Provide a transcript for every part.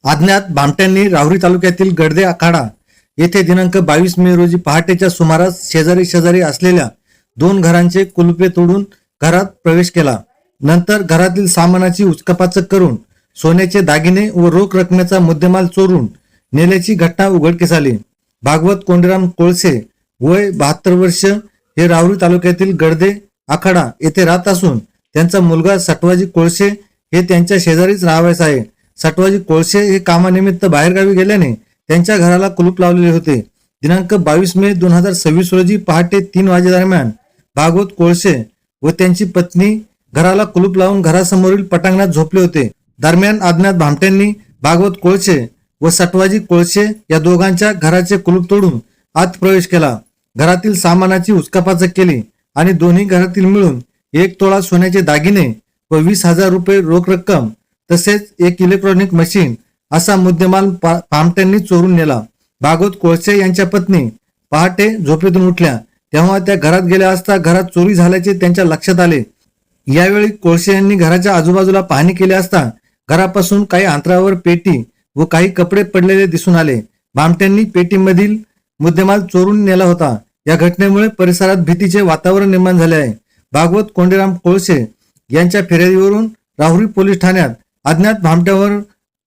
अज्ञात भामट्यांनी राहुरी तालुक्यातील गडदे आखाडा येथे दिनांक 22 मे रोजी पहाटेच्या सुमारास शेजारी असलेल्या 2 घरांचे कुलुपे तोडून घरात प्रवेश केला. नंतर घरातील सामानाची उचकापाचक करून सोन्याचे दागिने व रोख रकमेचा मुद्देमाल चोरून नेल्याची घटना उघडकीस आली. भागवत कोंडीराम कोळसे वय 72 वर्ष हे राहुरी तालुक्यातील गडदे आखाडा येथे राहत असून त्यांचा मुलगा सटवाजी कोळसे हे त्यांच्या शेजारीच राहावयास आहे. सटवाजी कोळसे हे कामानिमित्त बाहेरगावी गेल्याने त्यांच्या घराला कुलूप लावलेले होते. दिनांक 22 मे 2026 रोजी पहाटे 3 वाजेदरम्यान भागवत कोळसे व त्यांची पत्नी घराला कुलूप लावून घरासमोरील पटांगणात झोपले होते. दरम्यान अज्ञात भामट्यांनी भागवत कोळसे व सटवाजी कोळसे या दोघांच्या घराचे कुलूप तोडून आत प्रवेश केला. घरातील सामानाची उचकापाचक केली आणि दोन्ही घरातील मिळून 1 तोळा सोन्याचे दागिने व 20,000 रुपये रोख रक्कम तसेच 1 इलेक्ट्रॉनिक मशीन असा मुद्देमाल भामट्यांनी चोरून नेला. भागवत कोळसे यांच्या पत्नी पहाटे झोपेतून उठल्या तेव्हा त्या घरात गेल्या असता घरात चोरी झाल्याचे त्यांच्या लक्षात आले. यावेळी कोळसे यांनी घराच्या आजूबाजूला पाहणी केली असता घरापासून काही अंतरावर पेटी व काही कपडे पडलेले दिसून आले. भामट्यांनी पेटीमधील मुद्देमाल चोरून नेला होता. या घटनेमुळे परिसरात भीतीचे वातावरण निर्माण झाले आहे. भागवत कोंडीराम कोळसे यांच्या फिर्यादीवरून राहुरी पोलीस ठाण्यात अज्ञात भामट्यावर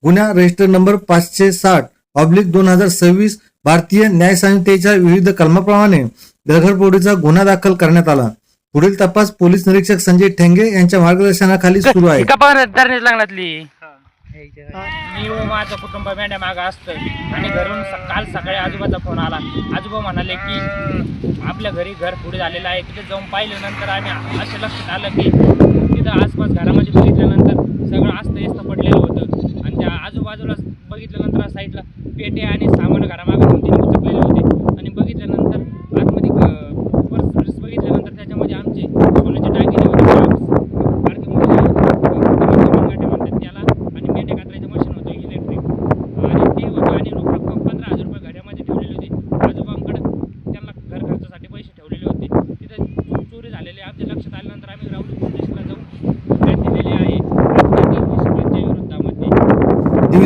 गुन्हा रजिस्टर नंबर 560/2026 भारतीय न्याय संहितेच्या विविध कलमाप्रमाणे घरफोडीचा गुन्हा दाखल करण्यात आला. पुढील तपास पोलीस निरीक्षक संजय ठेंगे यांच्या मार्गदर्शनाखाली सुरू आहे. मी व माझं कुटुंब मेंढ्या मागं असतं आणि घरून काल सकाळी आजोबाचा फोन आला. आजोबा म्हणाले की आपल्या घरी घर पुढे झालेलं आहे. तिथे जाऊन पाहिल्यानंतर आम्ही असे लक्षात आलं की तिथं आसपास घरामध्ये बघितल्यानंतर सगळं अस्ताव्यस्त पडलेलं होतं आणि त्या आजूबाजूला बघितल्यानंतर साईडला पेटे आणि सामान घरामागे 2-3 उचकलेले होते आणि बघितल्यानंतर आतमध्ये पर्स बघितल्यानंतर त्याच्यामध्ये आमचे सोन्याचे दागिने होते.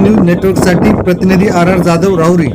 न्यूज नेटवर्कसाठी प्रतिनिधी RR जाधव, राहुरी.